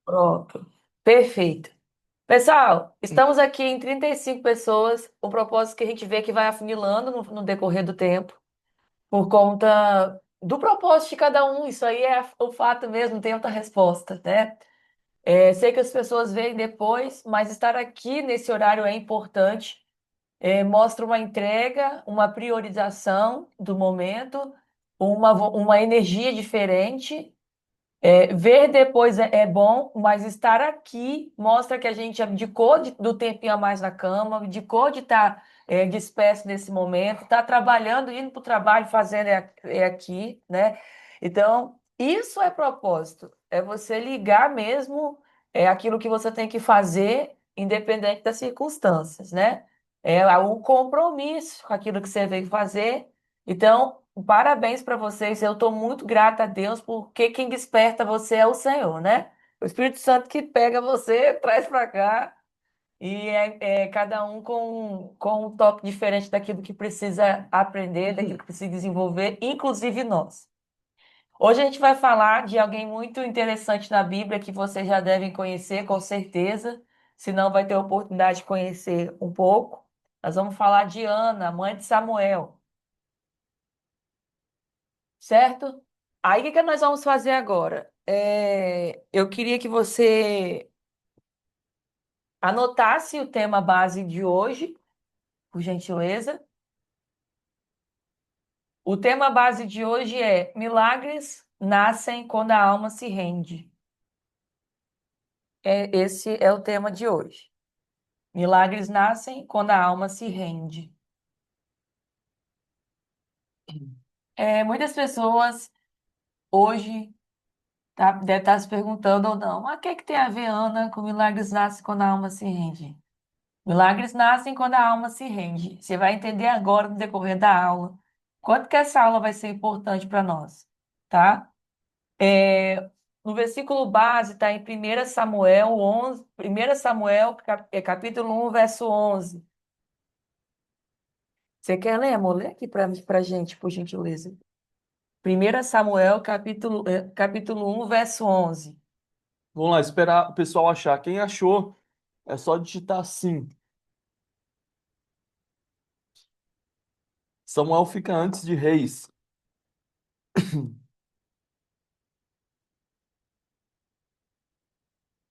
Pronto. Perfeito. Pessoal, estamos aqui em 35 pessoas. O propósito que a gente vê que vai afunilando no decorrer do tempo, por conta do propósito de cada um. Isso aí é o fato mesmo, não tem outra resposta, né? Sei que as pessoas veem depois, mas estar aqui nesse horário é importante. Mostra uma entrega, uma priorização do momento, uma energia diferente. Ver depois é bom, mas estar aqui mostra que a gente abdicou do tempinho a mais na cama, abdicou de estar disperso nesse momento, está trabalhando, indo para o trabalho, fazendo aqui, né? Então, isso é propósito, é você ligar mesmo aquilo que você tem que fazer, independente das circunstâncias, né? É o compromisso com aquilo que você veio fazer. Então, parabéns para vocês. Eu estou muito grata a Deus porque quem desperta você é o Senhor, né? O Espírito Santo que pega você, traz para cá e é cada um com um toque diferente daquilo que precisa aprender, daquilo que precisa desenvolver, inclusive nós. Hoje a gente vai falar de alguém muito interessante na Bíblia que vocês já devem conhecer, com certeza. Se não, vai ter a oportunidade de conhecer um pouco. Nós vamos falar de Ana, mãe de Samuel. Certo? Aí, o que que nós vamos fazer agora? Eu queria que você anotasse o tema base de hoje, por gentileza. O tema base de hoje é Milagres nascem quando a alma se rende. Esse é o tema de hoje. Milagres nascem quando a alma se rende. Muitas pessoas hoje devem estar se perguntando ou não, mas o que é que tem a ver, Ana, com milagres nascem quando a alma se rende? Milagres nascem quando a alma se rende. Você vai entender agora no decorrer da aula quanto que essa aula vai ser importante para nós, tá? É, no versículo base está em 1 Samuel 11, 1 Samuel capítulo 1, verso 11. Você quer ler, amor? Lê aqui para gente, por gentileza. 1 Samuel capítulo 1, verso 11. Vamos lá, esperar o pessoal achar. Quem achou, é só digitar sim. Samuel fica antes de Reis.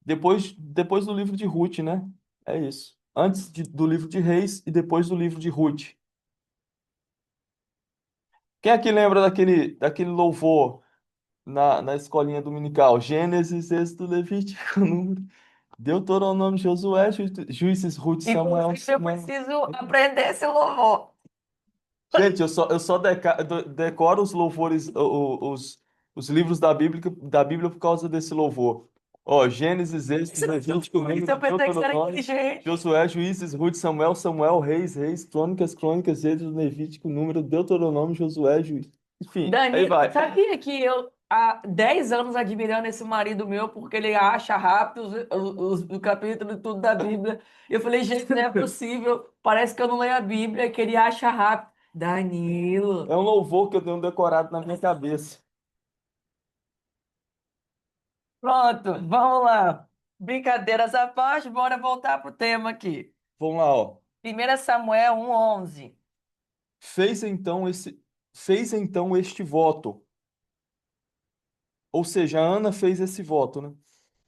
Depois do livro de Ruth, né? É isso. Do livro de Reis e depois do livro de Ruth. Quem aqui lembra daquele louvor na escolinha dominical? Gênesis, Êxodo, Levítico, Número, Deuteronômio, Josué, Juízes, Ruth, Samuel. Inclusive, eu preciso aprender esse louvor. Gente, eu só decoro os louvores, os livros da Bíblia por causa desse louvor. Ó, Gênesis, Êxodo, Levítico, Isso eu Número, pensei que você era Deuteronômio, inteligente. Josué, Juízes, Ruth, Samuel, Reis, Crônicas, Êxodo, Levítico, Número, Deuteronômio, Josué, Juízes. Enfim, aí Dani, vai. sabia que eu há 10 anos admirando esse marido meu porque ele acha rápido o capítulo e tudo da Bíblia. Eu falei, gente, não é possível. Parece que eu não leio a Bíblia, que ele acha rápido. É Danilo. um louvor que eu tenho decorado na minha cabeça. Pronto, vamos lá. Brincadeiras à parte, bora voltar pro tema aqui. Vamos lá, ó. 1 Samuel 1:11. Fez então esse, fez então este voto. Ou seja, a Ana fez esse voto, né?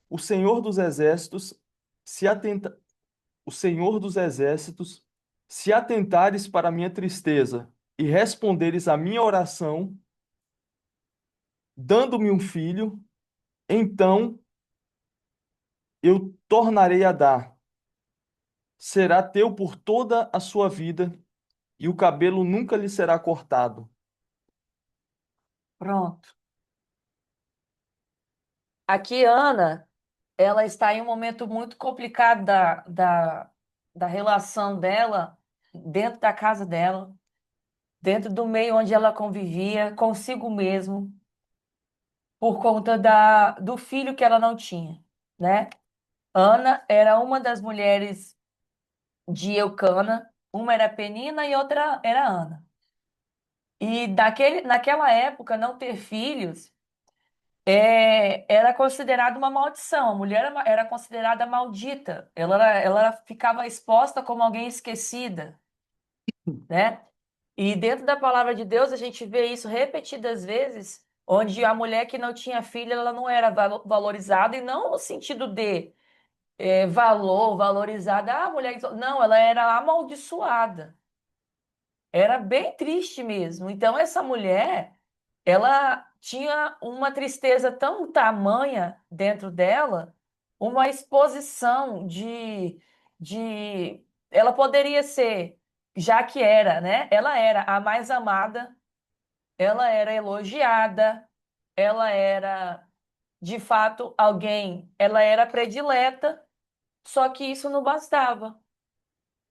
O Senhor dos Exércitos se atenta, o Senhor dos Exércitos, se atentares para a minha tristeza e responderes à minha oração, dando-me um filho, então eu tornarei a dar. Será teu por toda a sua vida e o cabelo nunca lhe será cortado. Pronto. Aqui, Ana, ela está em um momento muito complicado da relação dela dentro da casa dela, dentro do meio onde ela convivia, consigo mesmo, por conta do filho que ela não tinha, né? Ana era uma das mulheres de Eucana, uma era Penina e outra era Ana. E naquela época, não ter filhos era considerada uma maldição. A mulher era considerada maldita. Ficava exposta como alguém esquecida, né? E dentro da palavra de Deus, a gente vê isso repetidas vezes, onde a mulher que não tinha filho, ela não era valorizada, e não no sentido de valorizada. Ah, mulher. Não, ela era amaldiçoada. Era bem triste mesmo. Então, essa mulher, ela tinha uma tristeza tão tamanha dentro dela, uma exposição de... Ela poderia ser, já que era, né? Ela era a mais amada, ela era elogiada, ela era, de fato, alguém, ela era predileta, só que isso não bastava.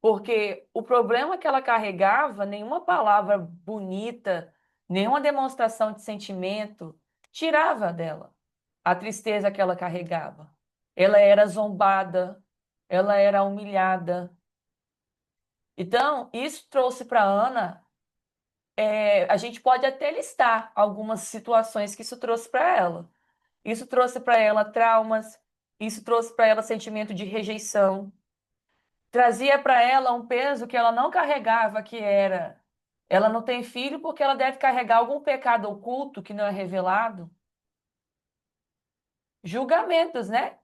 Porque o problema que ela carregava, nenhuma palavra bonita, nenhuma demonstração de sentimento tirava dela a tristeza que ela carregava. Ela era zombada, ela era humilhada. Então, isso trouxe para Ana, a gente pode até listar algumas situações que isso trouxe para ela. Isso trouxe para ela traumas, isso trouxe para ela sentimento de rejeição, trazia para ela um peso que ela não carregava, que era ela não tem filho porque ela deve carregar algum pecado oculto que não é revelado. Julgamentos, né?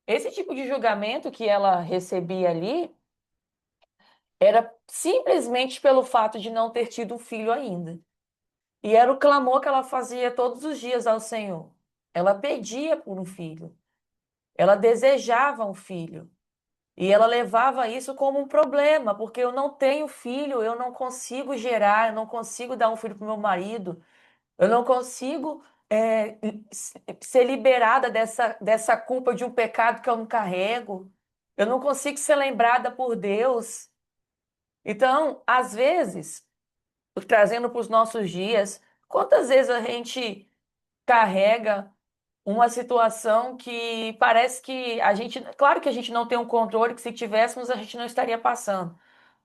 Esse tipo de julgamento que ela recebia ali era simplesmente pelo fato de não ter tido um filho ainda. E era o clamor que ela fazia todos os dias ao Senhor. Ela pedia por um filho, ela desejava um filho. E ela levava isso como um problema, porque eu não tenho filho, eu não consigo gerar, eu não consigo dar um filho para o meu marido, eu não consigo ser liberada dessa culpa de um pecado que eu não carrego, eu não consigo ser lembrada por Deus. Então, às vezes, trazendo para os nossos dias, quantas vezes a gente carrega uma situação que parece que a gente, claro que a gente não tem um controle, que se tivéssemos a gente não estaria passando.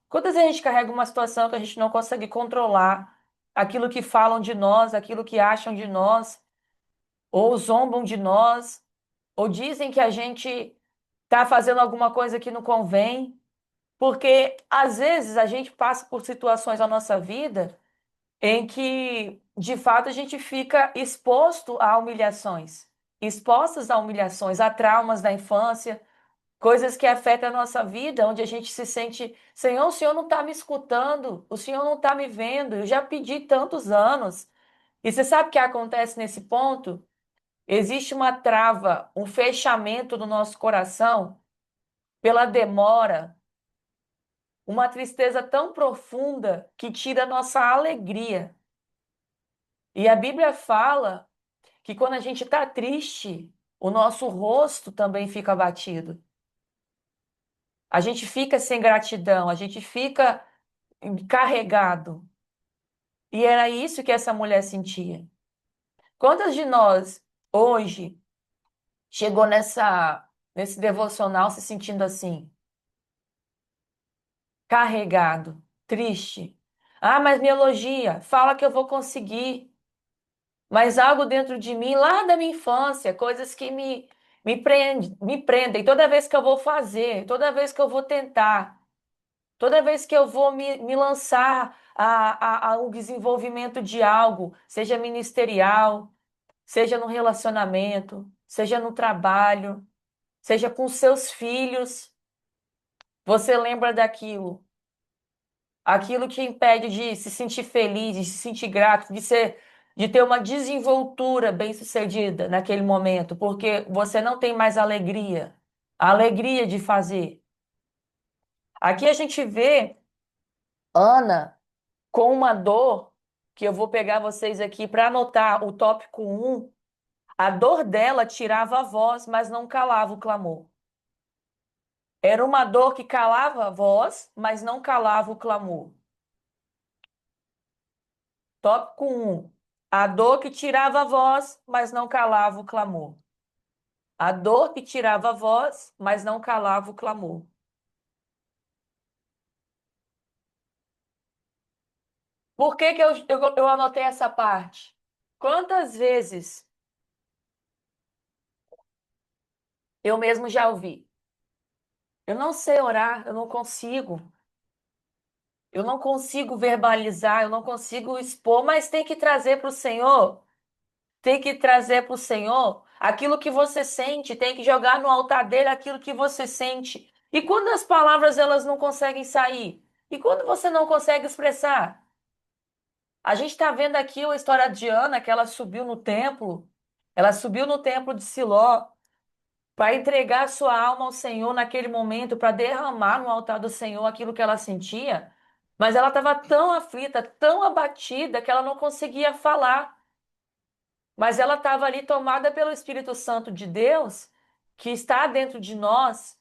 Quantas vezes a gente carrega uma situação que a gente não consegue controlar aquilo que falam de nós, aquilo que acham de nós, ou zombam de nós, ou dizem que a gente está fazendo alguma coisa que não convém, porque às vezes a gente passa por situações na nossa vida em que, de fato, a gente fica exposto a humilhações, expostos a humilhações, a traumas da infância, coisas que afetam a nossa vida, onde a gente se sente, Senhor, o Senhor não está me escutando, o Senhor não está me vendo, eu já pedi tantos anos. E você sabe o que acontece nesse ponto? Existe uma trava, um fechamento no nosso coração pela demora, uma tristeza tão profunda que tira a nossa alegria. E a Bíblia fala que quando a gente está triste, o nosso rosto também fica abatido. A gente fica sem gratidão, a gente fica carregado. E era isso que essa mulher sentia. Quantas de nós hoje chegou nesse devocional se sentindo assim, carregado, triste? Ah, mas me elogia, fala que eu vou conseguir. Mas algo dentro de mim, lá da minha infância, coisas que me prendem toda vez que eu vou fazer, toda vez que eu vou tentar, toda vez que eu vou me lançar a um desenvolvimento de algo, seja ministerial, seja no relacionamento, seja no trabalho, seja com seus filhos, você lembra daquilo, aquilo que impede de se sentir feliz, de se sentir grato, de ter uma desenvoltura bem-sucedida naquele momento, porque você não tem mais alegria, a alegria de fazer. Aqui a gente vê Ana com uma dor que eu vou pegar vocês aqui para anotar o tópico um. A dor dela tirava a voz, mas não calava o clamor. Era uma dor que calava a voz, mas não calava o clamor. Tópico um. A dor que tirava a voz, mas não calava o clamor. A dor que tirava a voz, mas não calava o clamor. Por que que eu anotei essa parte? Quantas vezes Eu mesmo já ouvi. Eu não sei orar, eu não consigo. Eu não consigo verbalizar, eu não consigo expor, mas tem que trazer para o Senhor. Tem que trazer para o Senhor aquilo que você sente, tem que jogar no altar dele aquilo que você sente. E quando as palavras elas não conseguem sair? E quando você não consegue expressar? A gente está vendo aqui a história de Ana, que ela subiu no templo de Siló para entregar sua alma ao Senhor naquele momento, para derramar no altar do Senhor aquilo que ela sentia, mas ela estava tão aflita, tão abatida, que ela não conseguia falar. Mas ela estava ali tomada pelo Espírito Santo de Deus, que está dentro de nós,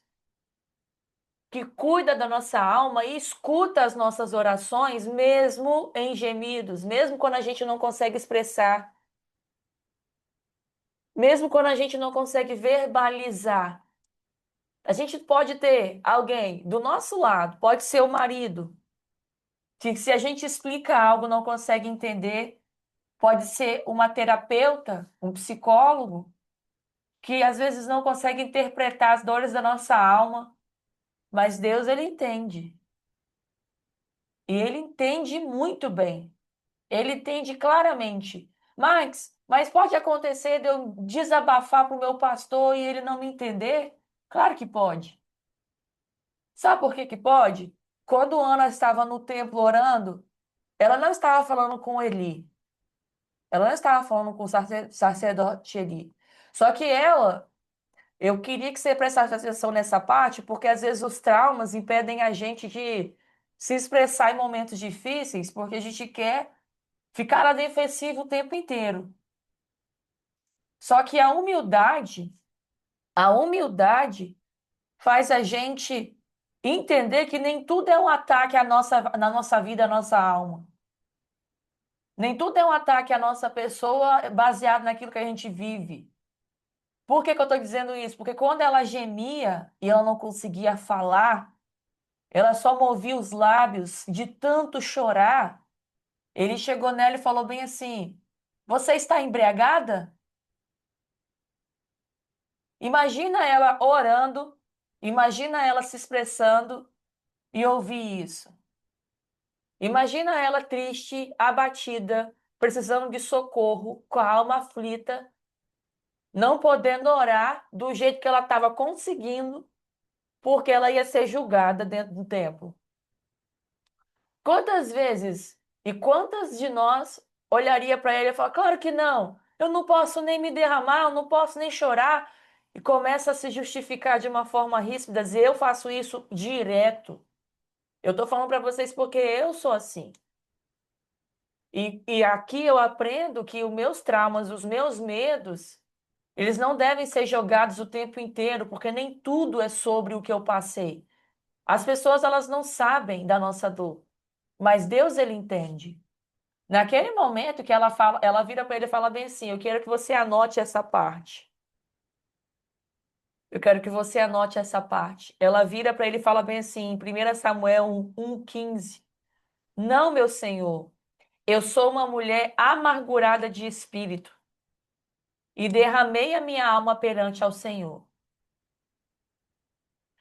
que cuida da nossa alma e escuta as nossas orações, mesmo em gemidos, mesmo quando a gente não consegue expressar, mesmo quando a gente não consegue verbalizar. A gente pode ter alguém do nosso lado, pode ser o marido, que se a gente explica algo não consegue entender, pode ser uma terapeuta, um psicólogo, que às vezes não consegue interpretar as dores da nossa alma, mas Deus ele entende. E ele entende muito bem. Ele entende claramente. Mas pode acontecer de eu desabafar para o meu pastor e ele não me entender? Claro que pode. Sabe por que que pode? Quando Ana estava no templo orando, ela não estava falando com Eli. Ela não estava falando com o sacerdote Eli. Só que ela, eu queria que você prestasse atenção nessa parte, porque às vezes os traumas impedem a gente de se expressar em momentos difíceis, porque a gente quer ficar na defensiva o tempo inteiro. Só que a humildade faz a gente entender que nem tudo é um ataque na nossa vida, à nossa alma. Nem tudo é um ataque à nossa pessoa baseado naquilo que a gente vive. Por que que eu estou dizendo isso? Porque quando ela gemia e ela não conseguia falar, ela só movia os lábios de tanto chorar. Ele chegou nela e falou bem assim: Você está embriagada? Imagina ela orando, imagina ela se expressando e ouvir isso. Imagina ela triste, abatida, precisando de socorro, com a alma aflita, não podendo orar do jeito que ela estava conseguindo, porque ela ia ser julgada dentro do templo. Quantas vezes e quantas de nós olharia para ele e falar, claro que não, eu não posso nem me derramar, eu não posso nem chorar, e começa a se justificar de uma forma ríspida, dizer, eu faço isso direto. Eu estou falando para vocês porque eu sou assim. E aqui eu aprendo que os meus traumas, os meus medos, eles não devem ser jogados o tempo inteiro, porque nem tudo é sobre o que eu passei. As pessoas, elas não sabem da nossa dor, mas Deus, ele entende. Naquele momento que ela fala, ela vira para ele e fala bem assim: Eu quero que você anote essa parte. Eu quero que você anote essa parte. Ela vira para ele e fala bem assim, em 1 Samuel 1:15. Não, meu senhor, eu sou uma mulher amargurada de espírito e derramei a minha alma perante ao Senhor.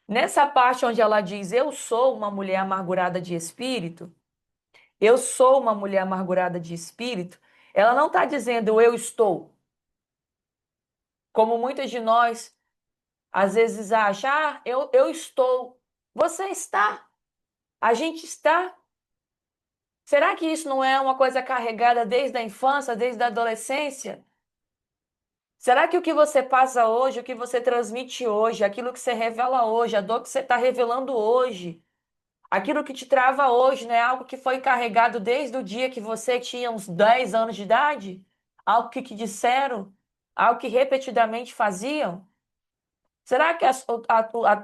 Nessa parte onde ela diz, eu sou uma mulher amargurada de espírito, eu sou uma mulher amargurada de espírito, ela não está dizendo eu estou, como muitos de nós às vezes acham, eu estou. Você está, a gente está. Será que isso não é uma coisa carregada desde a infância, desde a adolescência? Será que o que você passa hoje, o que você transmite hoje, aquilo que você revela hoje, a dor que você está revelando hoje, aquilo que te trava hoje, não é algo que foi carregado desde o dia que você tinha uns 10 anos de idade? Algo que te disseram? Algo que repetidamente faziam? Será que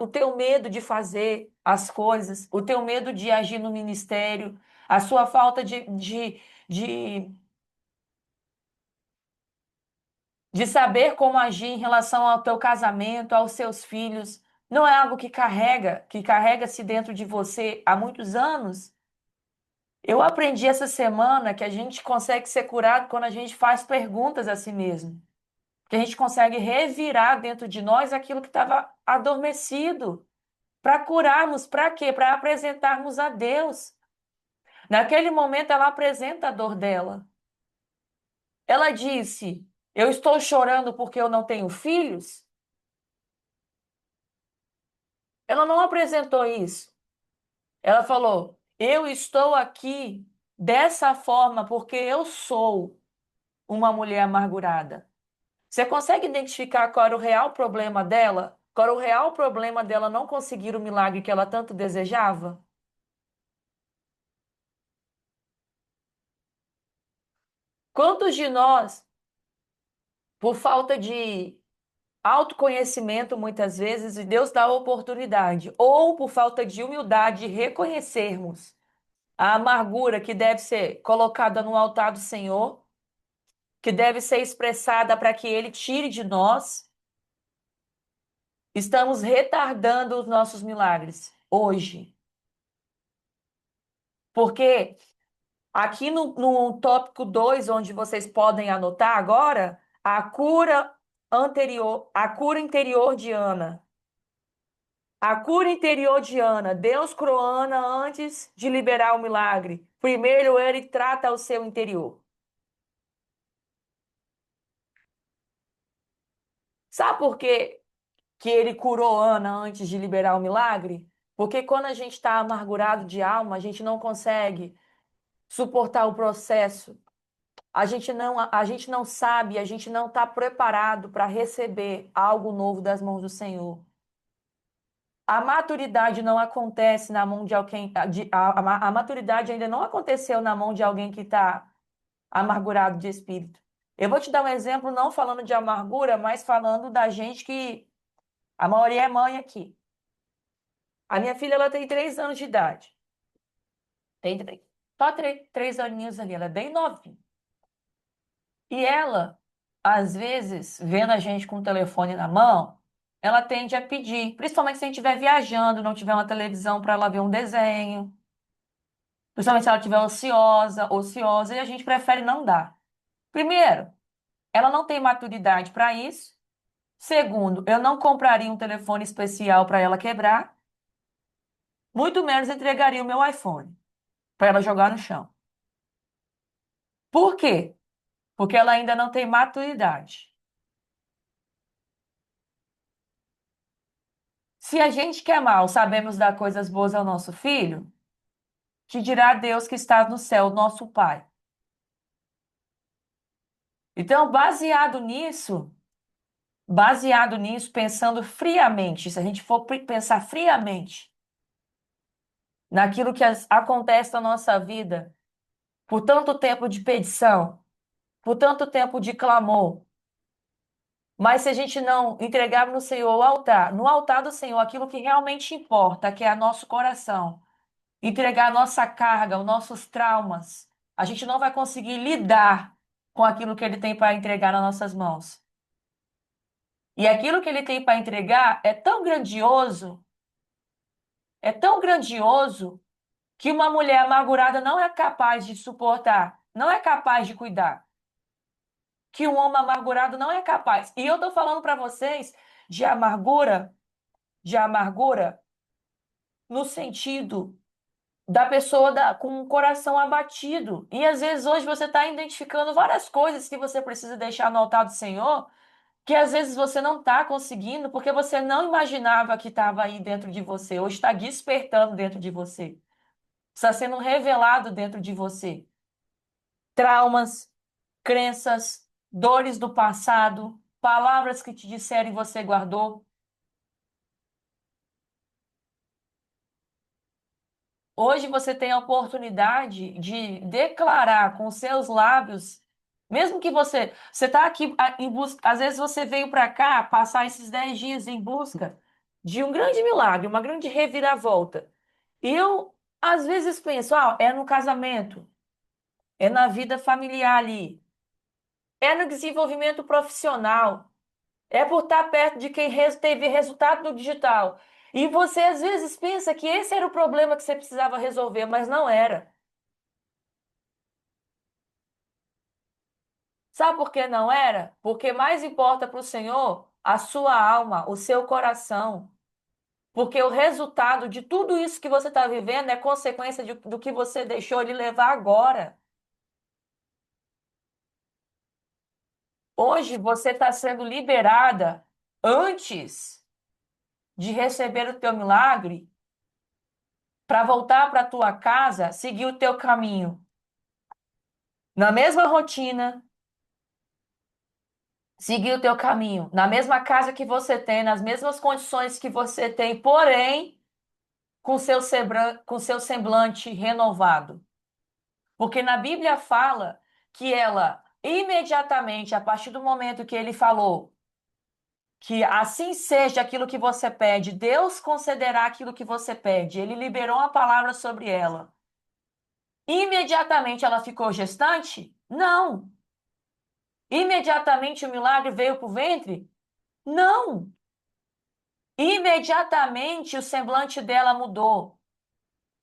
o teu medo de fazer as coisas, o teu medo de agir no ministério, a sua falta de, de saber como agir em relação ao teu casamento, aos seus filhos, não é algo que carrega-se dentro de você há muitos anos? Eu aprendi essa semana que a gente consegue ser curado quando a gente faz perguntas a si mesmo. que a gente consegue revirar dentro de nós aquilo que estava adormecido, para curarmos, para quê? Para apresentarmos a Deus. Naquele momento, ela apresenta a dor dela. Ela disse: Eu estou chorando porque eu não tenho filhos. Ela não apresentou isso. Ela falou: Eu estou aqui dessa forma porque eu sou uma mulher amargurada. Você consegue identificar qual era o real problema dela? Qual era o real problema dela não conseguir o milagre que ela tanto desejava? Quantos de nós, por falta de autoconhecimento, muitas vezes, e Deus dá a oportunidade, ou por falta de humildade, reconhecermos a amargura que deve ser colocada no altar do Senhor, que deve ser expressada para que Ele tire de nós, estamos retardando os nossos milagres hoje. Porque aqui no tópico 2, onde vocês podem anotar agora, a cura interior de Ana. A cura interior de Ana. Deus curou Ana antes de liberar o milagre. Primeiro ele trata o seu interior. Sabe por quê que ele curou Ana antes de liberar o milagre? Porque quando a gente está amargurado de alma, a gente não consegue suportar o processo. A gente não sabe, a gente não está preparado para receber algo novo das mãos do Senhor. A maturidade não acontece na mão de alguém. A maturidade ainda não aconteceu na mão de alguém que está amargurado de espírito. Eu vou te dar um exemplo, não falando de amargura, mas falando da gente que a maioria é mãe aqui. A minha filha ela tem 3 anos de idade. Tem só 3 aninhos ali, ela é bem novinha. E ela, às vezes, vendo a gente com o telefone na mão, ela tende a pedir, principalmente se a gente estiver viajando, não tiver uma televisão para ela ver um desenho, principalmente se ela estiver ociosa, e a gente prefere não dar. Primeiro, ela não tem maturidade para isso. Segundo, eu não compraria um telefone especial para ela quebrar, muito menos entregaria o meu iPhone para ela jogar no chão. Por quê? Porque ela ainda não tem maturidade. Se a gente quer mal, sabemos dar coisas boas ao nosso filho, que dirá Deus que está no céu, nosso Pai. Então, baseado nisso, pensando friamente, se a gente for pensar friamente naquilo que acontece na nossa vida, por tanto tempo de petição, por tanto tempo de clamor, mas se a gente não entregar no Senhor o altar, no altar do Senhor, aquilo que realmente importa, que é nosso coração, entregar a nossa carga, os nossos traumas, a gente não vai conseguir lidar com aquilo que Ele tem para entregar nas nossas mãos. E aquilo que Ele tem para entregar é tão grandioso, que uma mulher amargurada não é capaz de suportar, não é capaz de cuidar. Que um homem amargurado não é capaz. E eu estou falando para vocês de amargura no sentido da pessoa com o coração abatido. E às vezes hoje você está identificando várias coisas que você precisa deixar no altar do Senhor, que às vezes você não está conseguindo, porque você não imaginava que estava aí dentro de você, hoje está despertando dentro de você, está sendo revelado dentro de você. Traumas, crenças, dores do passado, palavras que te disseram e você guardou. Hoje você tem a oportunidade de declarar com seus lábios, mesmo que você está aqui em busca, às vezes você veio para cá passar esses 10 dias em busca de um grande milagre, uma grande reviravolta. E eu, às vezes, penso, é no casamento, é na vida familiar ali, é no desenvolvimento profissional, é por estar perto de quem teve resultado no digital. E você às vezes pensa que esse era o problema que você precisava resolver, mas não era. Sabe por que não era? Porque mais importa para o Senhor a sua alma, o seu coração. Porque o resultado de tudo isso que você está vivendo é consequência do que você deixou ele levar agora. Hoje você está sendo liberada antes de receber o teu milagre para voltar para a tua casa, seguir o teu caminho. Na mesma rotina, seguir o teu caminho. Na mesma casa que você tem, nas mesmas condições que você tem, porém, com seu semblante renovado. Porque na Bíblia fala que ela, imediatamente, a partir do momento que ele falou que assim seja aquilo que você pede, Deus concederá aquilo que você pede. Ele liberou a palavra sobre ela. Imediatamente ela ficou gestante? Não. Imediatamente o milagre veio para o ventre? Não. Imediatamente o semblante dela mudou.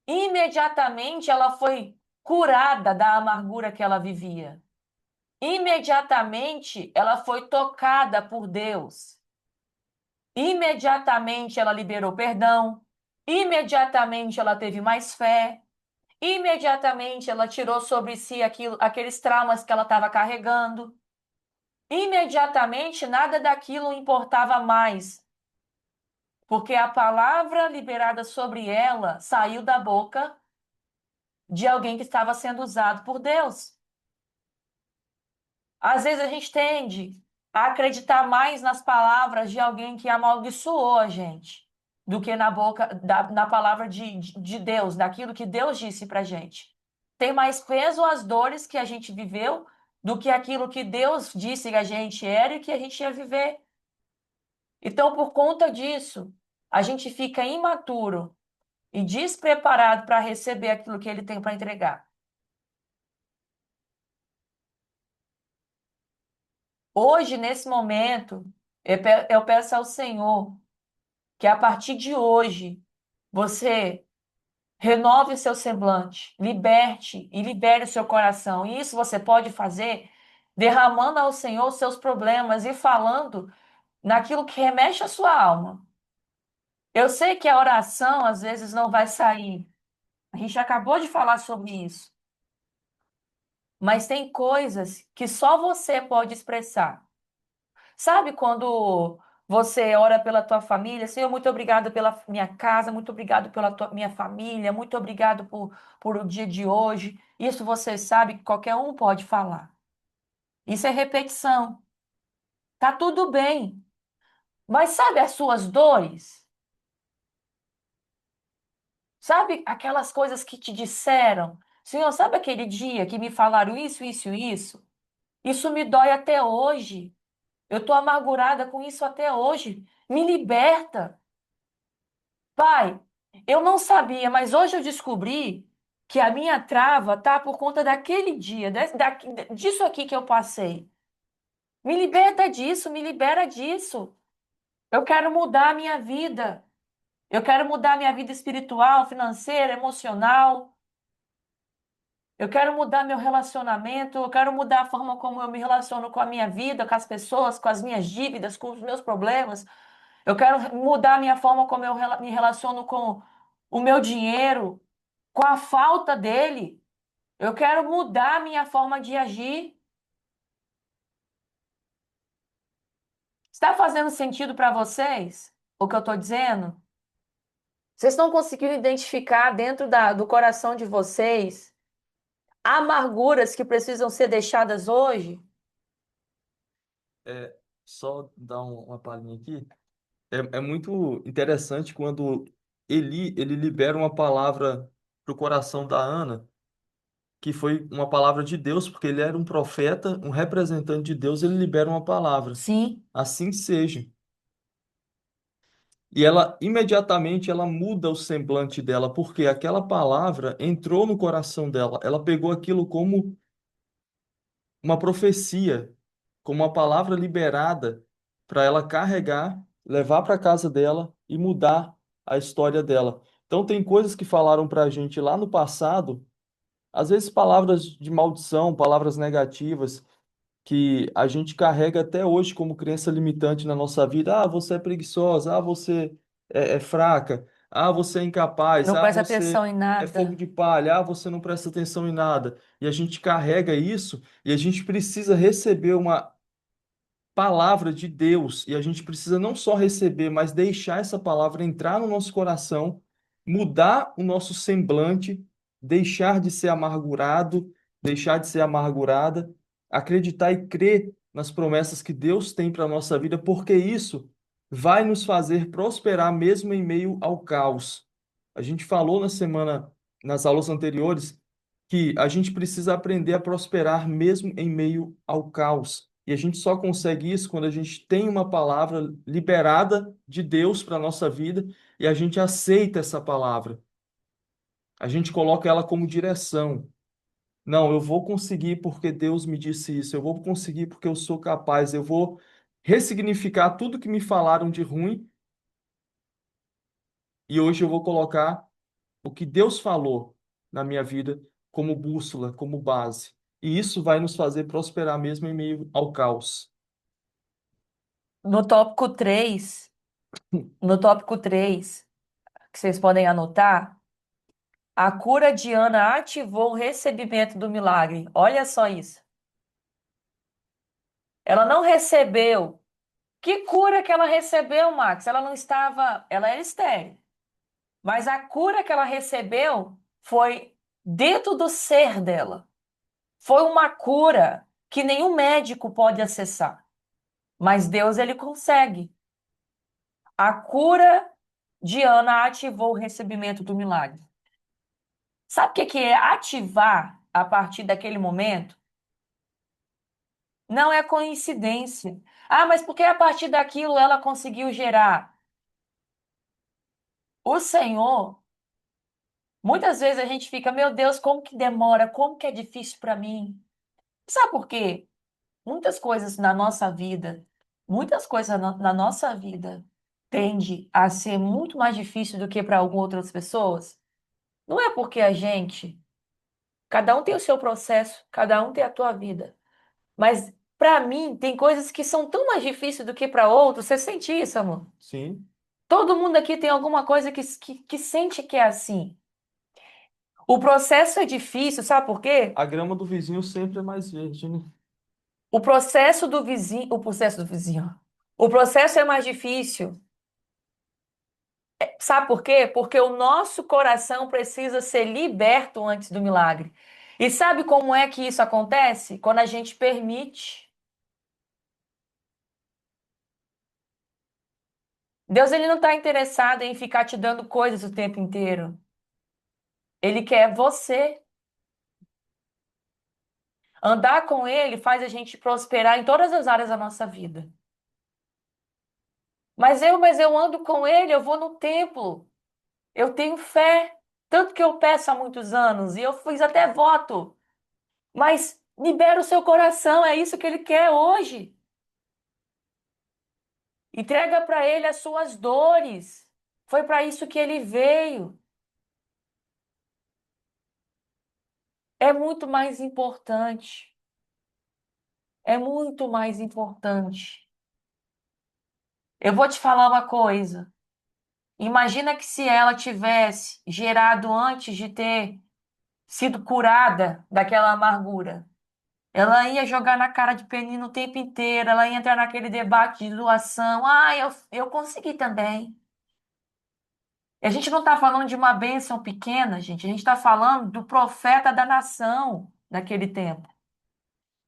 Imediatamente ela foi curada da amargura que ela vivia. Imediatamente ela foi tocada por Deus. Imediatamente ela liberou perdão. Imediatamente ela teve mais fé. Imediatamente ela tirou sobre si aqueles traumas que ela estava carregando. Imediatamente nada daquilo importava mais, porque a palavra liberada sobre ela saiu da boca de alguém que estava sendo usado por Deus. Às vezes a gente tende a acreditar mais nas palavras de alguém que amaldiçoou a gente do que na boca, na palavra de Deus, daquilo que Deus disse pra gente. Tem mais peso as dores que a gente viveu do que aquilo que Deus disse que a gente era e que a gente ia viver. Então, por conta disso, a gente fica imaturo e despreparado para receber aquilo que ele tem para entregar. Hoje, nesse momento, eu peço ao Senhor que a partir de hoje você renove o seu semblante, liberte e libere o seu coração. E isso você pode fazer derramando ao Senhor os seus problemas e falando naquilo que remexe à sua alma. Eu sei que a oração às vezes não vai sair. A gente acabou de falar sobre isso. Mas tem coisas que só você pode expressar. Sabe quando você ora pela tua família? Senhor, muito obrigado pela minha casa, muito obrigado pela minha família, muito obrigado por o dia de hoje. Isso você sabe que qualquer um pode falar. Isso é repetição. Tá tudo bem. Mas sabe as suas dores? Sabe aquelas coisas que te disseram? Senhor, sabe aquele dia que me falaram isso, isso, isso? Isso me dói até hoje. Eu estou amargurada com isso até hoje. Me liberta. Pai, eu não sabia, mas hoje eu descobri que a minha trava tá por conta daquele dia, disso aqui que eu passei. Me liberta disso, me libera disso. Eu quero mudar a minha vida. Eu quero mudar a minha vida espiritual, financeira, emocional. Eu quero mudar meu relacionamento. Eu quero mudar a forma como eu me relaciono com a minha vida, com as pessoas, com as minhas dívidas, com os meus problemas. Eu quero mudar a minha forma como eu me relaciono com o meu dinheiro, com a falta dele. Eu quero mudar a minha forma de agir. Está fazendo sentido para vocês o que eu estou dizendo? Vocês estão conseguindo identificar dentro do coração de vocês amarguras que precisam ser deixadas hoje? É, só dar uma palhinha aqui. É muito interessante quando ele libera uma palavra para o coração da Ana, que foi uma palavra de Deus, porque ele era um profeta, um representante de Deus, ele libera uma palavra. Sim. Assim seja. E ela imediatamente ela muda o semblante dela, porque aquela palavra entrou no coração dela. Ela pegou aquilo como uma profecia, como uma palavra liberada para ela carregar, levar para casa dela e mudar a história dela. Então tem coisas que falaram para a gente lá no passado, às vezes palavras de maldição, palavras negativas, que a gente carrega até hoje como crença limitante na nossa vida. Ah, você é preguiçosa, ah, você é fraca, ah, você é incapaz, Não ah, presta você atenção em é fogo nada. de palha, ah, você não presta atenção em nada. E a gente carrega isso e a gente precisa receber uma palavra de Deus e a gente precisa não só receber, mas deixar essa palavra entrar no nosso coração, mudar o nosso semblante, deixar de ser amargurado, deixar de ser amargurada, acreditar e crer nas promessas que Deus tem para a nossa vida, porque isso vai nos fazer prosperar mesmo em meio ao caos. A gente falou na semana, nas aulas anteriores, que a gente precisa aprender a prosperar mesmo em meio ao caos. E a gente só consegue isso quando a gente tem uma palavra liberada de Deus para a nossa vida e a gente aceita essa palavra. A gente coloca ela como direção. Não, eu vou conseguir porque Deus me disse isso. Eu vou conseguir porque eu sou capaz. Eu vou ressignificar tudo que me falaram de ruim e hoje eu vou colocar o que Deus falou na minha vida como bússola, como base. E isso vai nos fazer prosperar mesmo em meio ao caos. No tópico 3, no tópico 3, que vocês podem anotar, a cura de Ana ativou o recebimento do milagre. Olha só isso. Ela não recebeu. Que cura que ela recebeu, Max? Ela não estava, ela era estéril. Mas a cura que ela recebeu foi dentro do ser dela. Foi uma cura que nenhum médico pode acessar, mas Deus ele consegue. A cura de Ana ativou o recebimento do milagre. Sabe o que é ativar a partir daquele momento? Não é coincidência. Ah, mas por que a partir daquilo ela conseguiu gerar? O Senhor, muitas vezes a gente fica, meu Deus, como que demora, como que é difícil para mim. Sabe por quê? Muitas coisas na nossa vida, muitas coisas na nossa vida tende a ser muito mais difícil do que para algumas outras pessoas. Não é porque a gente, cada um tem o seu processo, cada um tem a tua vida. Mas para mim tem coisas que são tão mais difíceis do que para outros. Você sente isso, amor? Sim, Todo mundo aqui tem alguma coisa que sente que é assim. O processo é difícil, sabe por quê? a grama do vizinho sempre é mais verde, né? O processo do vizinho. O processo é mais difícil. Sabe por quê? Porque o nosso coração precisa ser liberto antes do milagre. E sabe como é que isso acontece? Quando a gente permite. Deus ele não está interessado em ficar te dando coisas o tempo inteiro. Ele quer você. Andar com ele faz a gente prosperar em todas as áreas da nossa vida. Mas eu ando com ele, eu vou no templo. Eu tenho fé, tanto que eu peço há muitos anos e eu fiz até voto. Mas libera o seu coração, é isso que ele quer hoje. Entrega para ele as suas dores. Foi para isso que ele veio. É muito mais importante. É muito mais importante. Eu vou te falar uma coisa. Imagina que se ela tivesse gerado antes de ter sido curada daquela amargura, ela ia jogar na cara de Penina o tempo inteiro, ela ia entrar naquele debate de doação. Ah, eu consegui também. E a gente não está falando de uma bênção pequena, gente. A gente está falando do profeta da nação naquele tempo.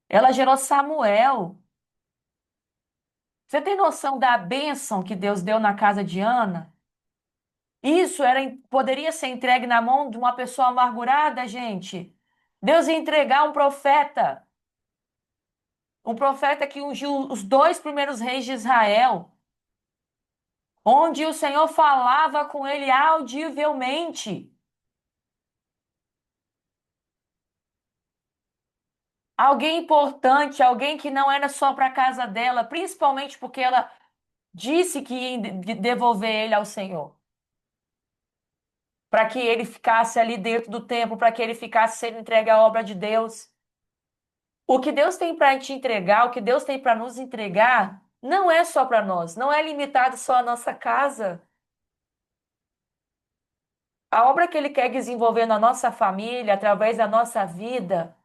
Ela gerou Samuel. Você tem noção da bênção que Deus deu na casa de Ana? Isso poderia ser entregue na mão de uma pessoa amargurada, gente. Deus ia entregar um profeta que ungiu os dois primeiros reis de Israel, onde o Senhor falava com ele audivelmente. Alguém importante, alguém que não era só para a casa dela, principalmente porque ela disse que ia devolver ele ao Senhor, para que ele ficasse ali dentro do templo, para que ele ficasse sendo entregue à obra de Deus. O que Deus tem para te entregar, o que Deus tem para nos entregar, não é só para nós, não é limitado só à nossa casa. A obra que Ele quer desenvolver na nossa família, através da nossa vida,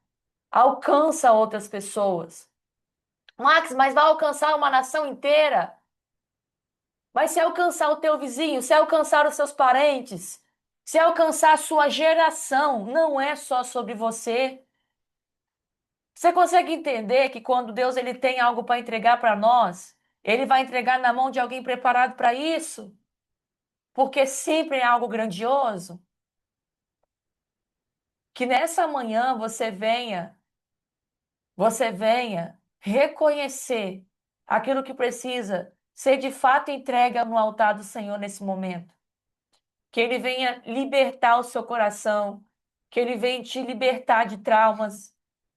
alcança outras pessoas. Max, mas vai alcançar uma nação inteira? Mas se alcançar o teu vizinho, se alcançar os seus parentes, se alcançar a sua geração, não é só sobre você. Você consegue entender que quando Deus ele tem algo para entregar para nós, ele vai entregar na mão de alguém preparado para isso? Porque sempre é algo grandioso. Que nessa manhã você venha reconhecer aquilo que precisa ser de fato entregue no altar do Senhor nesse momento. Que Ele venha libertar o seu coração, que Ele venha te libertar de traumas,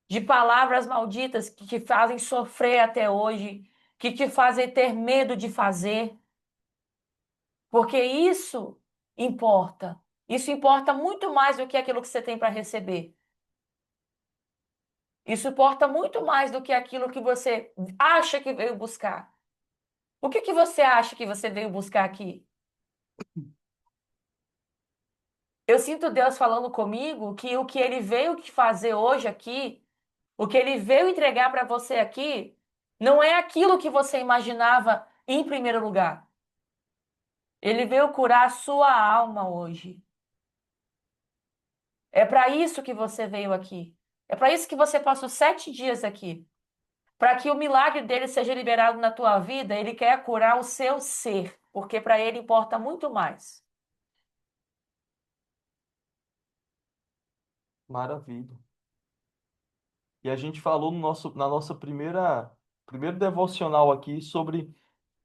de palavras malditas que te fazem sofrer até hoje, que te fazem ter medo de fazer, porque isso importa. Isso importa muito mais do que aquilo que você tem para receber. Isso importa muito mais do que aquilo que você acha que veio buscar. O que que você acha que você veio buscar aqui? Eu sinto Deus falando comigo que o que ele veio te fazer hoje aqui, o que ele veio entregar para você aqui, não é aquilo que você imaginava em primeiro lugar. Ele veio curar a sua alma hoje. É para isso que você veio aqui. É para isso que você passou 7 dias aqui. Para que o milagre dele seja liberado na tua vida, ele quer curar o seu ser, porque para ele importa muito mais. Maravilha. E a gente falou no na nossa primeiro devocional aqui sobre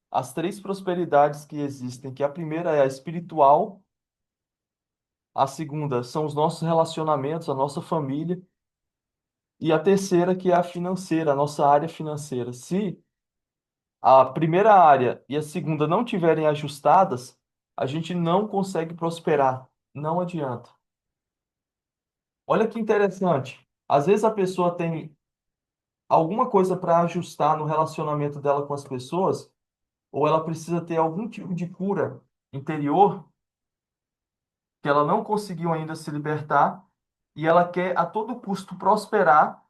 as três prosperidades que existem, que a primeira é a espiritual, a segunda são os nossos relacionamentos, a nossa família, e a terceira que é a financeira, a nossa área financeira. Se a primeira área e a segunda não tiverem ajustadas, a gente não consegue prosperar, não adianta. Olha que interessante. Às vezes a pessoa tem alguma coisa para ajustar no relacionamento dela com as pessoas, ou ela precisa ter algum tipo de cura interior que ela não conseguiu ainda se libertar, e ela quer a todo custo prosperar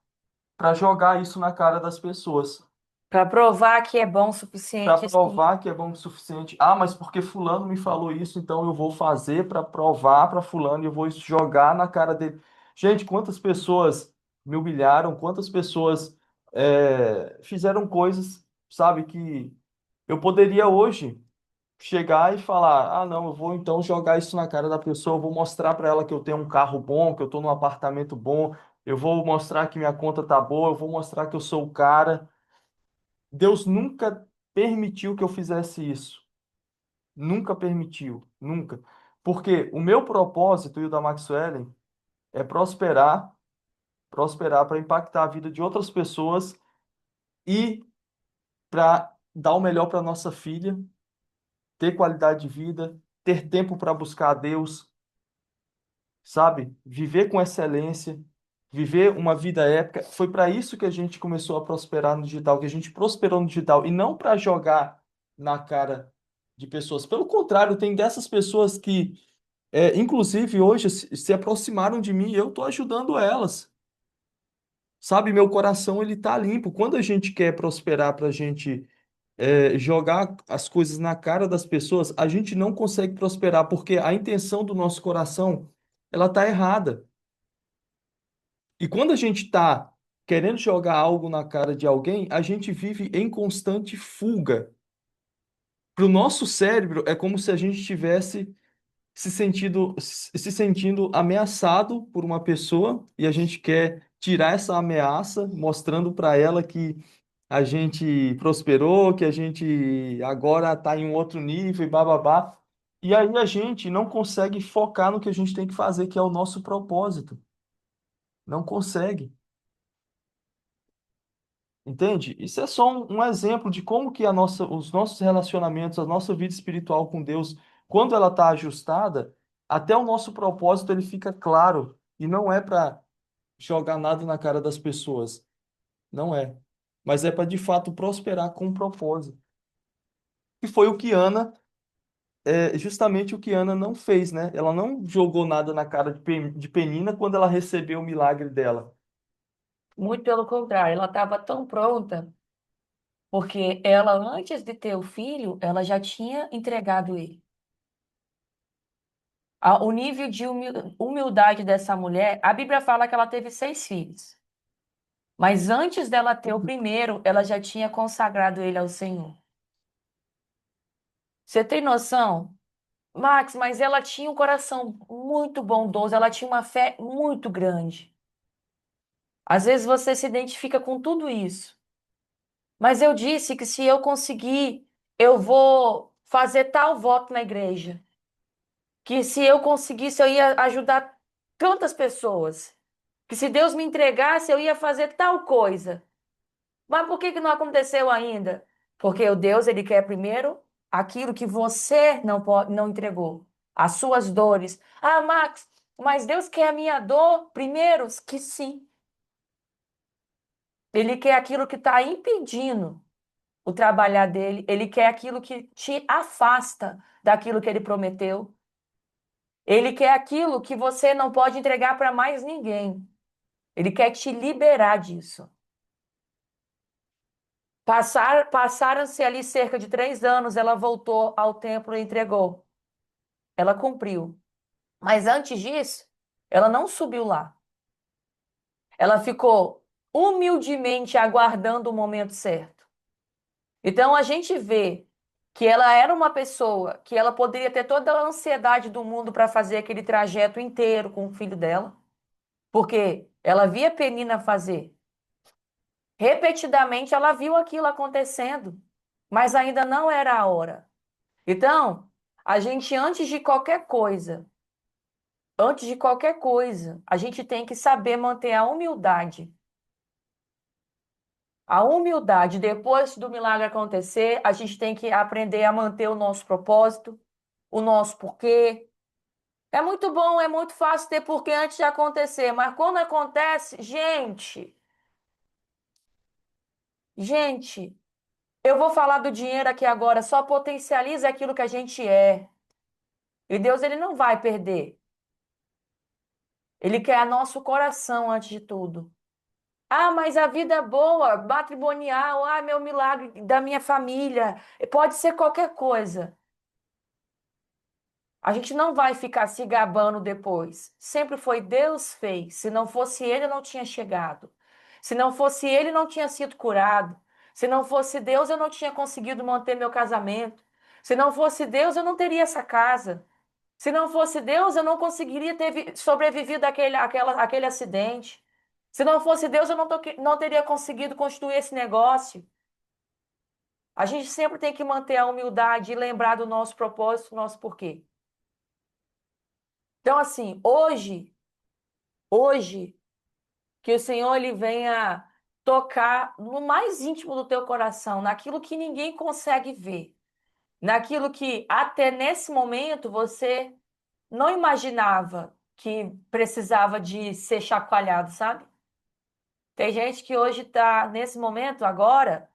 para jogar isso na cara das pessoas, Para provar que é bom o para suficiente, sim. provar que é bom o suficiente. Ah, mas porque fulano me falou isso, então eu vou fazer para provar para fulano e eu vou jogar na cara dele. Gente, quantas pessoas me humilharam, quantas pessoas fizeram coisas, sabe, que eu poderia hoje chegar e falar: ah, não, eu vou então jogar isso na cara da pessoa, eu vou mostrar para ela que eu tenho um carro bom, que eu estou num apartamento bom, eu vou mostrar que minha conta tá boa, eu vou mostrar que eu sou o cara. Deus nunca permitiu que eu fizesse isso. Nunca permitiu, nunca. Porque o meu propósito e o da Maxwell é prosperar, prosperar para impactar a vida de outras pessoas e para dar o melhor para nossa filha, ter qualidade de vida, ter tempo para buscar a Deus, sabe? Viver com excelência, viver uma vida épica. Foi para isso que a gente começou a prosperar no digital, que a gente prosperou no digital, e não para jogar na cara de pessoas. Pelo contrário, tem dessas pessoas que, inclusive, hoje se aproximaram de mim e eu estou ajudando elas. Sabe, meu coração ele tá limpo. Quando a gente quer prosperar para a gente jogar as coisas na cara das pessoas, a gente não consegue prosperar porque a intenção do nosso coração ela tá errada. E quando a gente está querendo jogar algo na cara de alguém, a gente vive em constante fuga. Para o nosso cérebro, é como se a gente tivesse se sentindo ameaçado por uma pessoa e a gente quer tirar essa ameaça, mostrando para ela que a gente prosperou, que a gente agora está em um outro nível e bababá. E aí a gente não consegue focar no que a gente tem que fazer, que é o nosso propósito. Não consegue. Entende? Isso é só um exemplo de como que os nossos relacionamentos, a nossa vida espiritual com Deus, quando ela está ajustada, até o nosso propósito ele fica claro e não é para jogar nada na cara das pessoas. não é. Mas é para de fato prosperar com um propósito. E foi o que Ana, justamente o que Ana não fez, né? Ela não jogou nada na cara de Penina quando ela recebeu o milagre dela. Muito pelo contrário, ela estava tão pronta, porque ela, antes de ter o filho, ela já tinha entregado ele. O nível de humildade dessa mulher, a Bíblia fala que ela teve 6 filhos. Mas antes dela ter o primeiro, ela já tinha consagrado ele ao Senhor. Você tem noção? Max, mas ela tinha um coração muito bondoso, ela tinha uma fé muito grande. Às vezes você se identifica com tudo isso. Mas eu disse que se eu conseguir, eu vou fazer tal voto na igreja. Que se eu conseguisse, eu ia ajudar tantas pessoas. Que se Deus me entregasse, eu ia fazer tal coisa. Mas por que que não aconteceu ainda? Porque o Deus, ele quer primeiro aquilo que você não pode, não entregou. As suas dores. Ah, Max, mas Deus quer a minha dor primeiro? Que sim. Ele quer aquilo que está impedindo o trabalhar dele. Ele quer aquilo que te afasta daquilo que ele prometeu. Ele quer aquilo que você não pode entregar para mais ninguém. Ele quer te liberar disso. Passaram-se ali cerca de 3 anos, ela voltou ao templo e entregou. Ela cumpriu. Mas antes disso, ela não subiu lá. Ela ficou humildemente aguardando o momento certo. Então a gente vê que ela era uma pessoa que ela poderia ter toda a ansiedade do mundo para fazer aquele trajeto inteiro com o filho dela, porque ela via Penina fazer. Repetidamente ela viu aquilo acontecendo, mas ainda não era a hora. Então, a gente, antes de qualquer coisa, a gente tem que saber manter a humildade. A humildade, depois do milagre acontecer, a gente tem que aprender a manter o nosso propósito, o nosso porquê. É muito bom, é muito fácil ter porquê antes de acontecer, mas quando acontece, gente, eu vou falar do dinheiro aqui agora, só potencializa aquilo que a gente é. E Deus, ele não vai perder. Ele quer nosso coração antes de tudo. Ah, mas a vida é boa, matrimonial, ah, meu milagre da minha família, pode ser qualquer coisa. A gente não vai ficar se gabando depois. Sempre foi Deus fez. Se não fosse Ele, eu não tinha chegado. Se não fosse Ele, eu não tinha sido curado. Se não fosse Deus, eu não tinha conseguido manter meu casamento. Se não fosse Deus, eu não teria essa casa. Se não fosse Deus, eu não conseguiria ter sobrevivido àquele acidente. Se não fosse Deus, eu não teria conseguido construir esse negócio. A gente sempre tem que manter a humildade e lembrar do nosso propósito, do nosso porquê. Então, assim, hoje, que o Senhor ele venha tocar no mais íntimo do teu coração, naquilo que ninguém consegue ver, naquilo que até nesse momento você não imaginava que precisava de ser chacoalhado, sabe? Tem gente que hoje está nesse momento agora,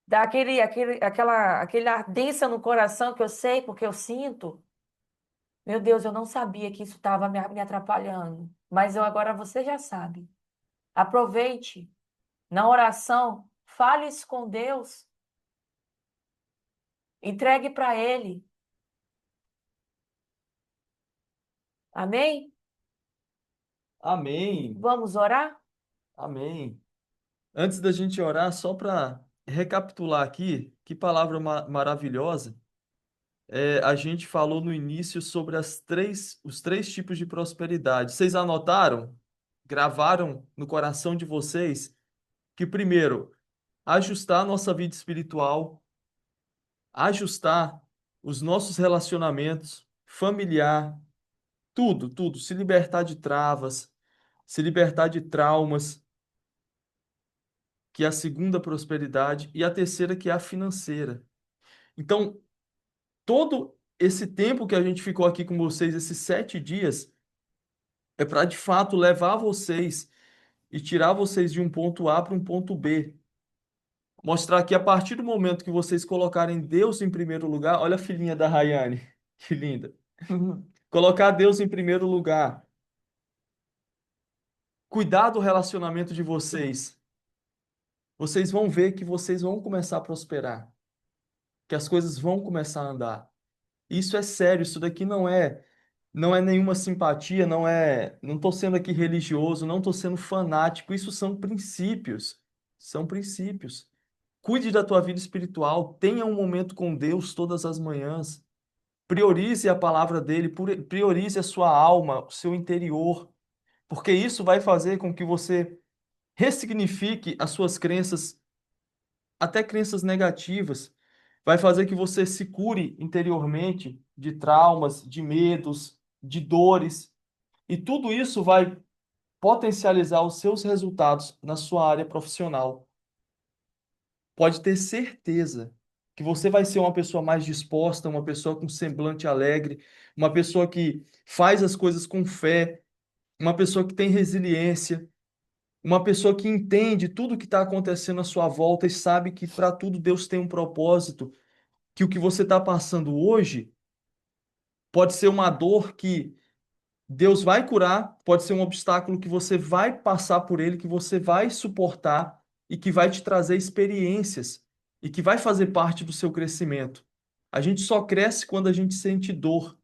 dá aquela ardência no coração que eu sei porque eu sinto. Meu Deus, eu não sabia que isso estava me atrapalhando, mas eu agora você já sabe. Aproveite na oração, fale isso com Deus, entregue para Ele. Amém? Amém. Vamos orar? Amém. Antes da gente orar, só para recapitular aqui, que palavra maravilhosa. A gente falou no início sobre os três tipos de prosperidade. Vocês anotaram? Gravaram no coração de vocês que, primeiro, ajustar a nossa vida espiritual, ajustar os nossos relacionamentos, familiar, tudo, se libertar de travas, se libertar de traumas, que é a segunda prosperidade, e a terceira, que é a financeira. Então, todo esse tempo que a gente ficou aqui com vocês, esses 7 dias, é para de fato levar vocês e tirar vocês de um ponto A para um ponto B. Mostrar que a partir do momento que vocês colocarem Deus em primeiro lugar, olha a filhinha da Rayane, que linda. Colocar Deus em primeiro lugar, cuidar do relacionamento de vocês, vocês vão ver que vocês vão começar a prosperar, que as coisas vão começar a andar. Isso é sério, isso daqui não é nenhuma simpatia, não estou sendo aqui religioso, não estou sendo fanático, isso são princípios. São princípios. Cuide da tua vida espiritual, tenha um momento com Deus todas as manhãs. Priorize a palavra dele, priorize a sua alma, o seu interior, porque isso vai fazer com que você ressignifique as suas crenças, até crenças negativas. Vai fazer que você se cure interiormente de traumas, de medos, de dores. E tudo isso vai potencializar os seus resultados na sua área profissional. Pode ter certeza que você vai ser uma pessoa mais disposta, uma pessoa com semblante alegre, uma pessoa que faz as coisas com fé, uma pessoa que tem resiliência, uma pessoa que entende tudo que está acontecendo à sua volta e sabe que para tudo Deus tem um propósito, que o que você está passando hoje pode ser uma dor que Deus vai curar, pode ser um obstáculo que você vai passar por ele, que você vai suportar e que vai te trazer experiências e que vai fazer parte do seu crescimento. A gente só cresce quando a gente sente dor.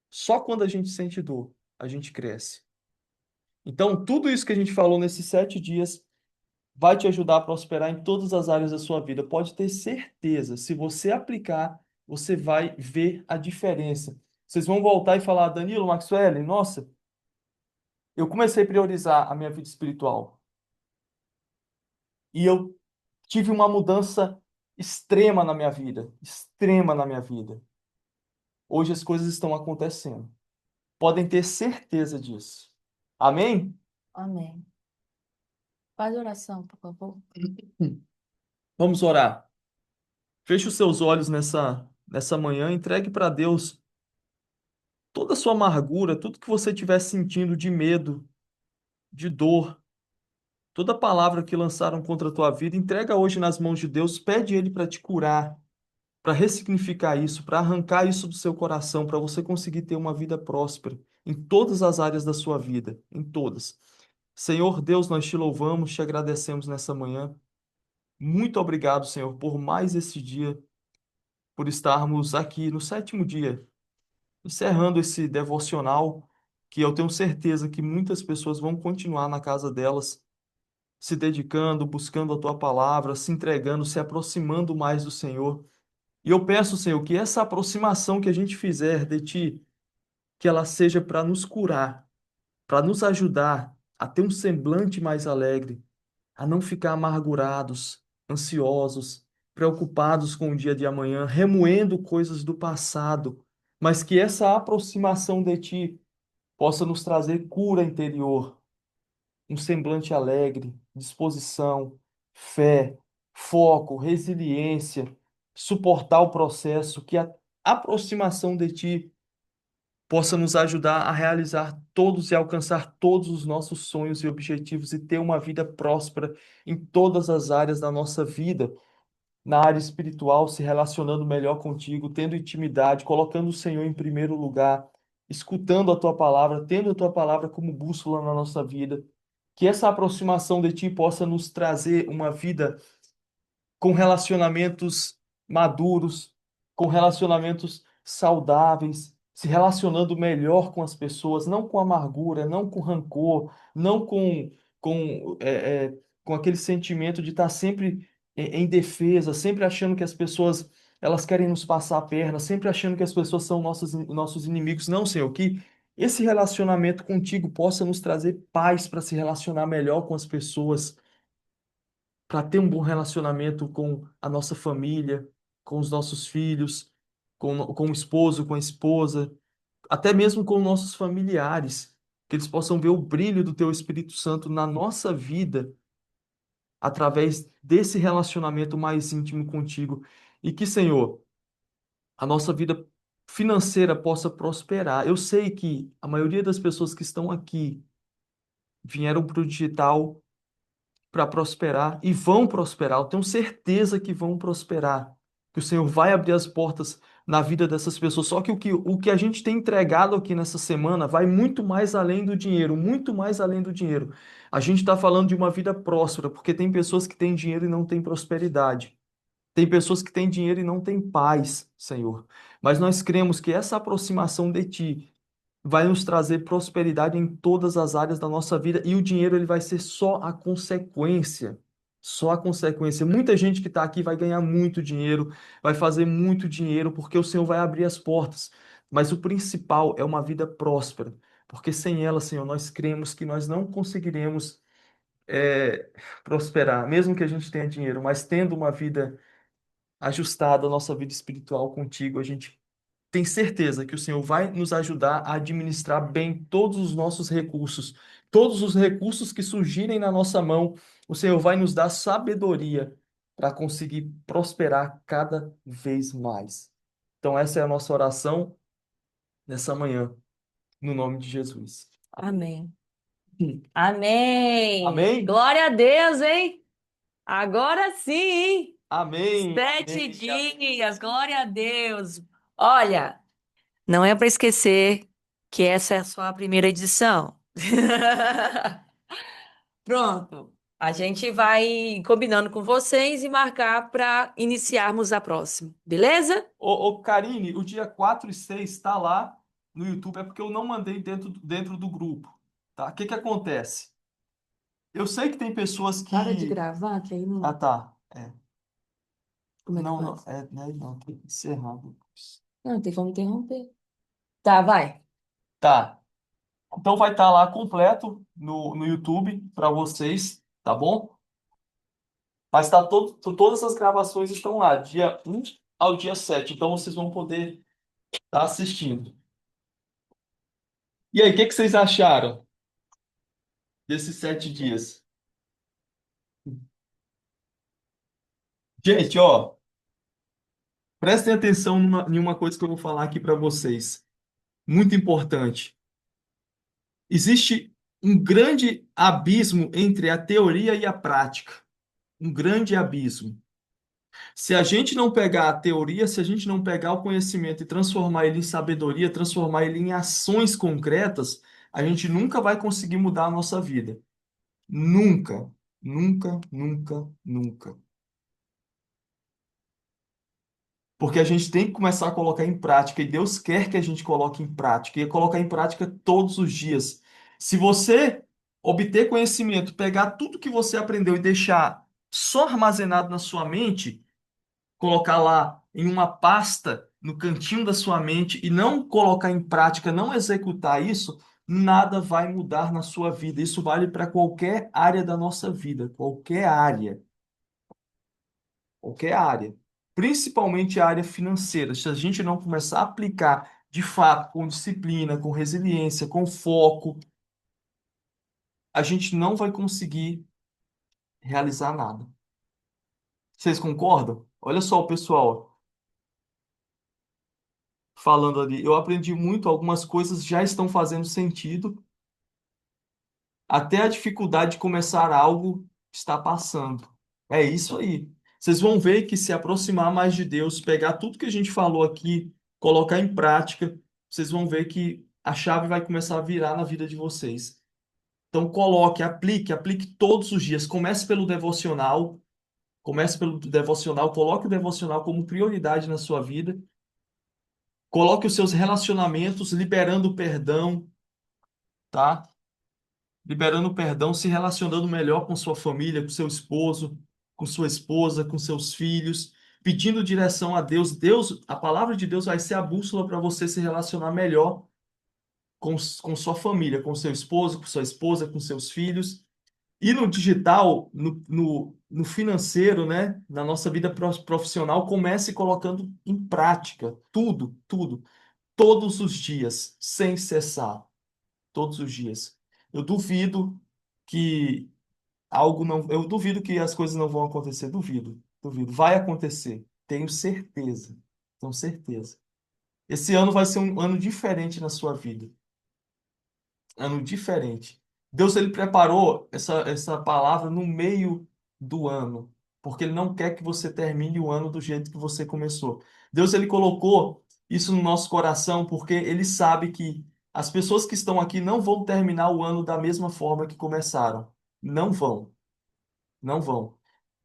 Só quando a gente sente dor, a gente cresce. Então, tudo isso que a gente falou nesses 7 dias vai te ajudar a prosperar em todas as áreas da sua vida. Pode ter certeza, se você aplicar, você vai ver a diferença. Vocês vão voltar e falar, Danilo, Maxwell, nossa, eu comecei a priorizar a minha vida espiritual e eu tive uma mudança extrema na minha vida, extrema na minha vida. Hoje as coisas estão acontecendo. Podem ter certeza disso. Amém? Amém. Faz oração, por favor. Vamos orar. Feche os seus olhos nessa manhã, entregue para Deus toda a sua amargura, tudo que você estiver sentindo de medo, de dor, toda palavra que lançaram contra a tua vida, entrega hoje nas mãos de Deus, pede Ele para te curar, para ressignificar isso, para arrancar isso do seu coração, para você conseguir ter uma vida próspera em todas as áreas da sua vida, em todas. Senhor Deus, nós te louvamos, te agradecemos nessa manhã. Muito obrigado, Senhor, por mais esse dia, por estarmos aqui no sétimo dia, encerrando esse devocional, que eu tenho certeza que muitas pessoas vão continuar na casa delas, se dedicando, buscando a tua palavra, se entregando, se aproximando mais do Senhor. E eu peço, Senhor, que essa aproximação que a gente fizer de ti, que ela seja para nos curar, para nos ajudar a ter um semblante mais alegre, a não ficar amargurados, ansiosos, preocupados com o dia de amanhã, remoendo coisas do passado, mas que essa aproximação de ti possa nos trazer cura interior, um semblante alegre, disposição, fé, foco, resiliência, suportar o processo, que a aproximação de ti possa nos ajudar a realizar todos e alcançar todos os nossos sonhos e objetivos e ter uma vida próspera em todas as áreas da nossa vida, na área espiritual, se relacionando melhor contigo, tendo intimidade, colocando o Senhor em primeiro lugar, escutando a tua palavra, tendo a tua palavra como bússola na nossa vida. Que essa aproximação de ti possa nos trazer uma vida com relacionamentos maduros, com relacionamentos saudáveis, se relacionando melhor com as pessoas, não com amargura, não com rancor, não com aquele sentimento de estar sempre em defesa, sempre achando que as pessoas elas querem nos passar a perna, sempre achando que as pessoas são nossos inimigos. Não, Senhor, que esse relacionamento contigo possa nos trazer paz para se relacionar melhor com as pessoas, para ter um bom relacionamento com a nossa família, com os nossos filhos, com o esposo, com a esposa, até mesmo com nossos familiares, que eles possam ver o brilho do Teu Espírito Santo na nossa vida, através desse relacionamento mais íntimo contigo. E que, Senhor, a nossa vida financeira possa prosperar. Eu sei que a maioria das pessoas que estão aqui vieram para o digital para prosperar e vão prosperar. Eu tenho certeza que vão prosperar, que o Senhor vai abrir as portas na vida dessas pessoas. Só que o que a gente tem entregado aqui nessa semana vai muito mais além do dinheiro, muito mais além do dinheiro. A gente está falando de uma vida próspera, porque tem pessoas que têm dinheiro e não têm prosperidade. Tem pessoas que têm dinheiro e não têm paz, Senhor. Mas nós cremos que essa aproximação de Ti vai nos trazer prosperidade em todas as áreas da nossa vida e o dinheiro ele vai ser só a consequência. Só a consequência. Muita gente que está aqui vai ganhar muito dinheiro, vai fazer muito dinheiro porque o Senhor vai abrir as portas. Mas o principal é uma vida próspera, porque sem ela, Senhor, nós cremos que nós não conseguiremos prosperar, mesmo que a gente tenha dinheiro, mas tendo uma vida ajustada à nossa vida espiritual contigo, a gente tem certeza que o Senhor vai nos ajudar a administrar bem todos os nossos recursos, todos os recursos que surgirem na nossa mão, o Senhor vai nos dar sabedoria para conseguir prosperar cada vez mais. Então, essa é a nossa oração nessa manhã, no nome de Jesus. Amém. Hum. Amém. Amém? Glória a Deus, hein? Agora sim, hein? Amém. 7 dias, glória a Deus. Olha, não é para esquecer que essa é só a primeira edição. Pronto. A gente vai combinando com vocês e marcar para iniciarmos a próxima, beleza? Karine, o dia 4 e 6 está lá no YouTube, é porque eu não mandei dentro do grupo, tá? O que que acontece? Eu sei que tem pessoas Para de que. gravar, que aí Ah, não. tá. É. Como é que Não, não, faz? não, tem que encerrar depois. Não, tem como interromper. Tá, vai. Tá. Então vai estar lá completo no YouTube para vocês, tá bom? Mas todas as gravações estão lá, dia 1 ao dia 7. Então vocês vão poder estar assistindo. E aí, o que que vocês acharam desses 7 dias? Gente, ó, prestem atenção em uma coisa que eu vou falar aqui para vocês. Muito importante. Existe um grande abismo entre a teoria e a prática. Um grande abismo. Se a gente não pegar a teoria, se a gente não pegar o conhecimento e transformar ele em sabedoria, transformar ele em ações concretas, a gente nunca vai conseguir mudar a nossa vida. Nunca, nunca, nunca, nunca. Porque a gente tem que começar a colocar em prática, e Deus quer que a gente coloque em prática, e colocar em prática todos os dias. Se você obter conhecimento, pegar tudo que você aprendeu e deixar só armazenado na sua mente, colocar lá em uma pasta no cantinho da sua mente e não colocar em prática, não executar isso, nada vai mudar na sua vida. Isso vale para qualquer área da nossa vida, qualquer área, qualquer área, principalmente a área financeira. Se a gente não começar a aplicar de fato, com disciplina, com resiliência, com foco, a gente não vai conseguir realizar nada. Vocês concordam? Olha só o pessoal falando ali. Eu aprendi muito, algumas coisas já estão fazendo sentido, até a dificuldade de começar algo está passando. É isso aí. Vocês vão ver que se aproximar mais de Deus, pegar tudo que a gente falou aqui, colocar em prática, vocês vão ver que a chave vai começar a virar na vida de vocês. Então coloque, aplique todos os dias. Comece pelo devocional, coloque o devocional como prioridade na sua vida. Coloque os seus relacionamentos liberando o perdão, tá? Liberando perdão, se relacionando melhor com sua família, com seu esposo, com sua esposa, com seus filhos, pedindo direção a Deus. Deus, a palavra de Deus vai ser a bússola para você se relacionar melhor com sua família, com seu esposo, com sua esposa, com seus filhos. E no digital, no financeiro, né, na nossa vida profissional, comece colocando em prática tudo, tudo, todos os dias, sem cessar, todos os dias. Eu duvido que algo não, eu duvido que as coisas não vão acontecer, duvido, duvido. Vai acontecer, tenho certeza, tenho certeza. Esse ano vai ser um ano diferente na sua vida, ano diferente. Deus ele preparou essa palavra no meio do ano, porque ele não quer que você termine o ano do jeito que você começou. Deus ele colocou isso no nosso coração porque ele sabe que as pessoas que estão aqui não vão terminar o ano da mesma forma que começaram. Não vão, não vão.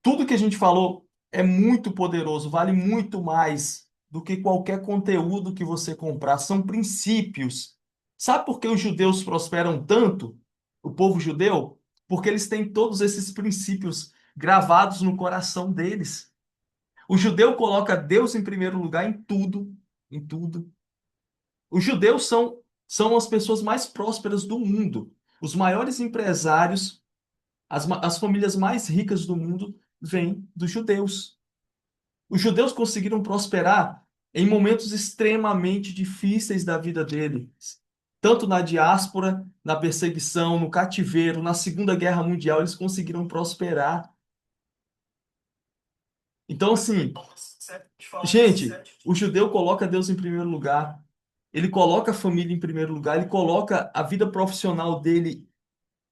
Tudo que a gente falou é muito poderoso, vale muito mais do que qualquer conteúdo que você comprar. São princípios. Sabe por que os judeus prosperam tanto? O povo judeu? Porque eles têm todos esses princípios gravados no coração deles. O judeu coloca Deus em primeiro lugar em tudo, em tudo. Os judeus são as pessoas mais prósperas do mundo. Os maiores empresários, as famílias mais ricas do mundo vêm dos judeus. Os judeus conseguiram prosperar em momentos extremamente difíceis da vida deles. Tanto na diáspora, na perseguição, no cativeiro, na Segunda Guerra Mundial, eles conseguiram prosperar. Então, assim, gente, o judeu coloca Deus em primeiro lugar, ele coloca a família em primeiro lugar, ele coloca a vida profissional dele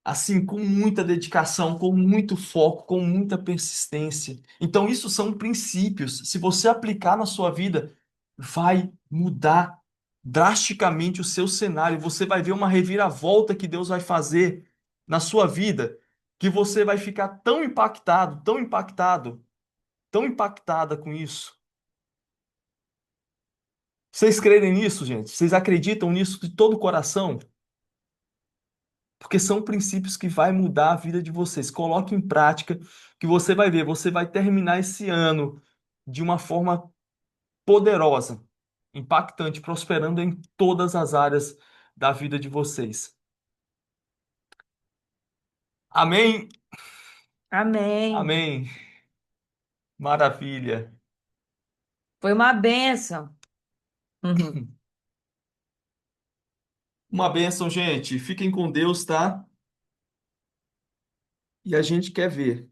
assim, com muita dedicação, com muito foco, com muita persistência. Então, isso são princípios. Se você aplicar na sua vida, vai mudar drasticamente o seu cenário. Você vai ver uma reviravolta que Deus vai fazer na sua vida, que você vai ficar tão impactado, tão impactado, tão impactada com isso. Vocês creem nisso, gente? Vocês acreditam nisso de todo o coração? Porque são princípios que vai mudar a vida de vocês. Coloque em prática, que você vai ver, você vai terminar esse ano de uma forma poderosa, impactante, prosperando em todas as áreas da vida de vocês. Amém? Amém. Amém. Maravilha. Foi uma bênção. Uhum. Uma bênção, gente. Fiquem com Deus, tá? E a gente quer ver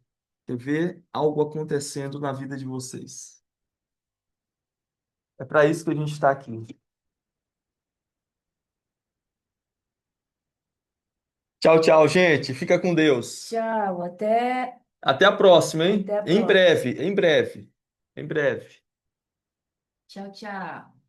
algo acontecendo na vida de vocês. É para isso que a gente está aqui. Tchau, tchau, gente. Fica com Deus. Tchau, Até a próxima, hein? até a Em próxima. breve, em breve, em breve. Tchau, tchau.